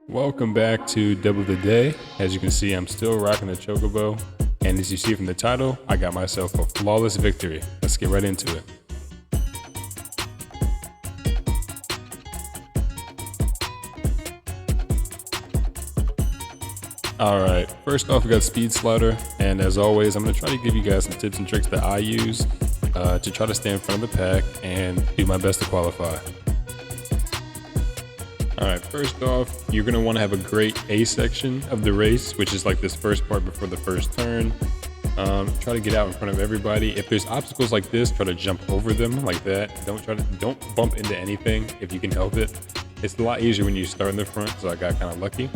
Welcome back to Double the Day. As you can see, I'm still rocking the Chocobo. And as you see from the title, I got myself a flawless victory. Let's get right into it. Alright, first off we got Speed Slider. And as always, I'm going to try to give you guys some tips and tricks that I use to try to stay in front of the pack and do my best to qualify. Alright, first off, you're going to want to have a great A section of the race, which is like this first part before the first turn. Try to get out in front of everybody. If there's obstacles like this, try to jump over them like that. Don't bump into anything if you can help it. It's a lot easier when you start in the front, so I got kind of lucky.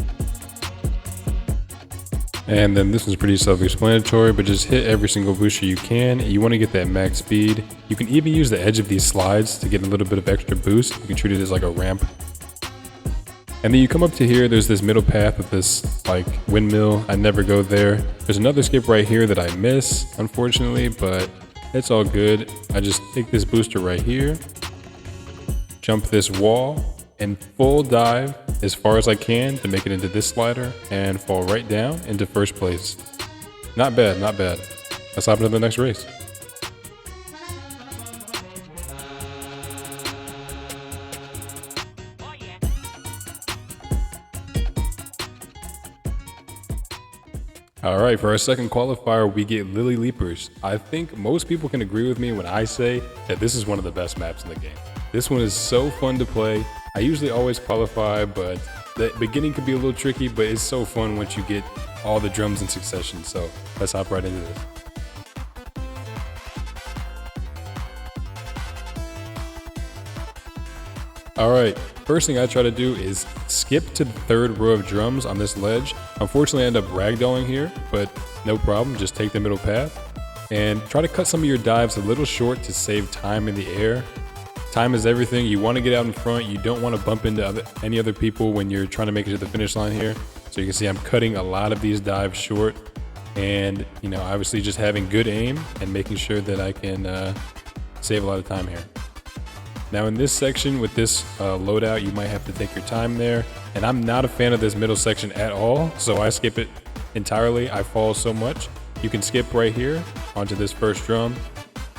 And then this is pretty self-explanatory, but just hit every single booster you can. You want to get that max speed. You can even use the edge of these slides to get a little bit of extra boost. You can treat it as like a ramp. And then you come up to here, there's this middle path with this like windmill. I never go there. There's another skip right here that I miss, unfortunately, but it's all good. I just take this booster right here, jump this wall, and full dive as far as I can to make it into this slider and fall right down into first place. Not bad, not bad. Let's hop into the next race. Alright, for our second qualifier, we get Lily Leapers. I think most people can agree with me when I say that this is one of the best maps in the game. This one is so fun to play. I usually always qualify, but the beginning can be a little tricky, but it's so fun once you get all the drums in succession. So let's hop right into this. Alright, first thing I try to do is skip to the third row of drums on this ledge. Unfortunately, I end up ragdolling here, but no problem, just take the middle path. And try to cut some of your dives a little short to save time in the air. Time is everything. You want to get out in front. You don't want to bump into any other people when you're trying to make it to the finish line here. So you can see I'm cutting a lot of these dives short. And, you know, obviously just having good aim and making sure that I can save a lot of time here. Now in this section with this loadout, you might have to take your time there. And I'm not a fan of this middle section at all, so I skip it entirely. I fall so much. You can skip right here onto this first drum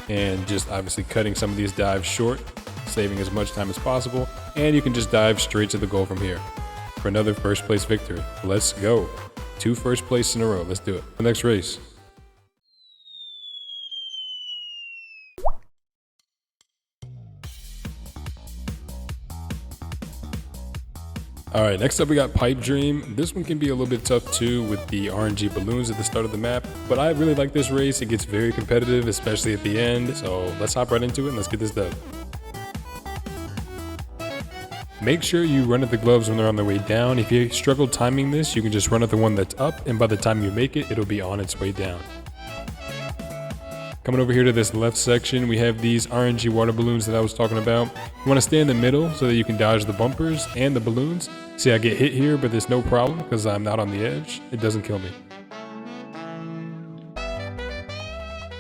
and just obviously cutting some of these dives short, saving as much time as possible. And you can just dive straight to the goal from here for another first place victory. Let's go. 2 first place in a row. Let's do it. The next race. Alright, next up we got Pipe Dream. This one can be a little bit tough too with the RNG balloons at the start of the map, but I really like this race. It gets very competitive, especially at the end, so let's hop right into it and let's get this done. Make sure you run at the gloves when they're on their way down. If you struggle timing this, you can just run at the one that's up, and by the time you make it, it'll be on its way down. Coming over here to this left section, we have these RNG water balloons that I was talking about. You want to stay in the middle so that you can dodge the bumpers and the balloons. See, I get hit here, but there's no problem because I'm not on the edge. It doesn't kill me.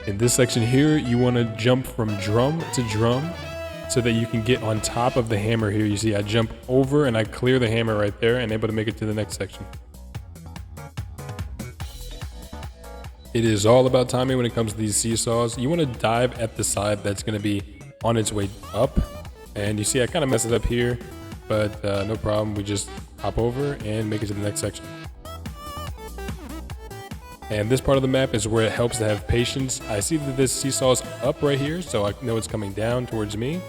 In this section here, you want to jump from drum to drum so that you can get on top of the hammer here. You see, I jump over and I clear the hammer right there and able to make it to the next section. It is all about timing when it comes to these seesaws. You want to dive at the side that's going to be on its way up. And you see I kind of mess it up here, but no problem. We just hop over and make it to the next section. And this part of the map is where it helps to have patience. I see that this seesaw is up right here, so I know it's coming down towards me.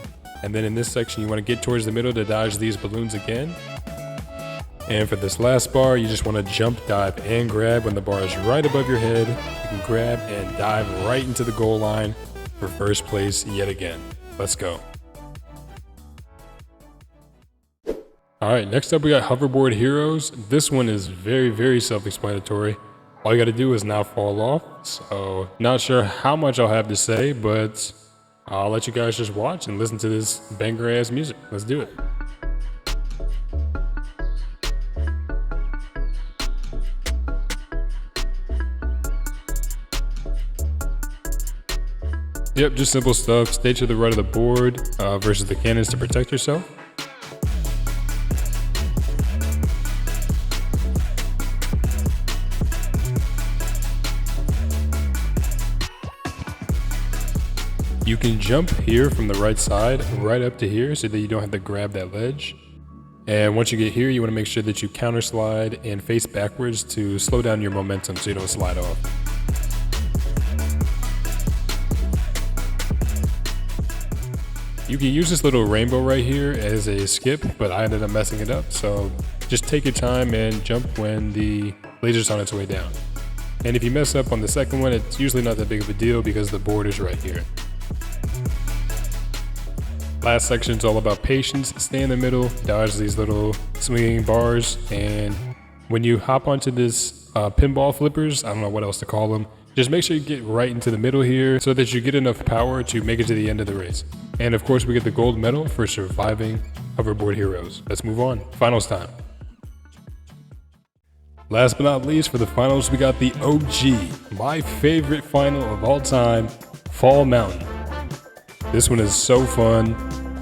And then in this section, you want to get towards the middle to dodge these balloons again. And for this last bar, you just want to jump, dive, and grab when the bar is right above your head. You can grab and dive right into the goal line for first place yet again. Let's go. Alright, next up we got Hoverboard Heroes. This one is very, very self-explanatory. All you got to do is not fall off. So, not sure how much I'll have to say, but I'll let you guys just watch and listen to this banger-ass music. Let's do it. Yep, just simple stuff. Stay to the right of the board versus the cannons to protect yourself. You can jump here from the right side right up to here so that you don't have to grab that ledge. And once you get here, you want to make sure that you counter slide and face backwards to slow down your momentum so you don't slide off. You can use this little rainbow right here as a skip, but I ended up messing it up. So just take your time and jump when the laser's on its way down. And if you mess up on the second one, it's usually not that big of a deal because the board is right here. Last section is all about patience. Stay in the middle, dodge these little swinging bars, and when you hop onto this pinball flippers, I don't know what else to call them, just make sure you get right into the middle here so that you get enough power to make it to the end of the race. And of course, we get the gold medal for surviving Hoverboard Heroes. Let's move on. Finals time. Last but not least, for the finals, we got the OG, my favorite final of all time, Fall Mountain. This one is so fun.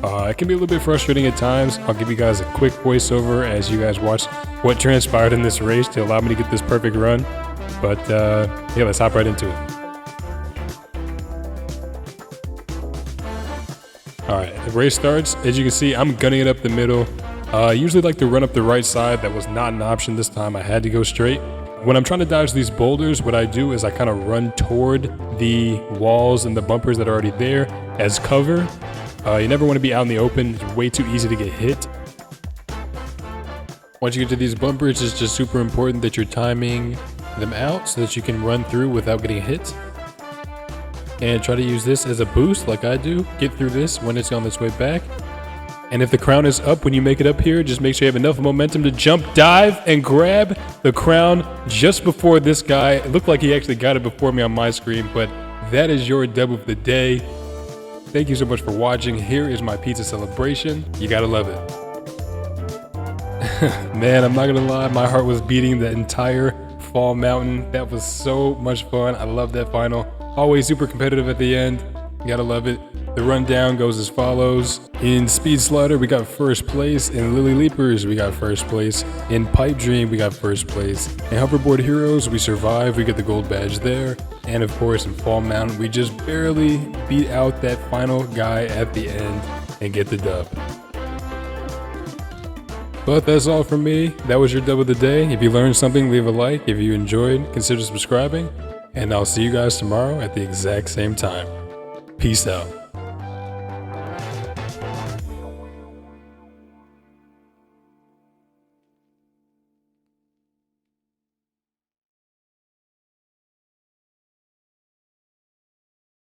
It can be a little bit frustrating at times. I'll give you guys a quick voiceover as you guys watch what transpired in this race to allow me to get this perfect run. But yeah, let's hop right into it. All right, the race starts. As you can see, I'm gunning it up the middle. I usually like to run up the right side. That was not an option this time. I had to go straight. When I'm trying to dodge these boulders, what I do is I kind of run toward the walls and the bumpers that are already there as cover. You never want to be out in the open. It's way too easy to get hit. Once you get to these bumpers, it's just super important that you're timing them out so that you can run through without getting hit. And try to use this as a boost like I do. Get through this when it's on its way back. And if the crown is up when you make it up here, just make sure you have enough momentum to jump, dive, and grab the crown just before this guy. It looked like he actually got it before me on my screen, but that is your dub of the day. Thank you so much for watching. Here is my pizza celebration. You gotta love it. Man, I'm not gonna lie, my heart was beating the entire Fall Mountain. That was so much fun. I love that final. Always super competitive at the end. You gotta love it. The rundown goes as follows. In Speed Slider, we got first place. In Lily Leapers, we got first place. In Pipe Dream, we got first place. In Hoverboard Heroes, we survived. We get the gold badge there. And of course, in Fall Mountain, we just barely beat out that final guy at the end and get the dub. But that's all from me. That was your dub of the day. If you learned something, leave a like. If you enjoyed, consider subscribing. And I'll see you guys tomorrow at the exact same time. Peace out.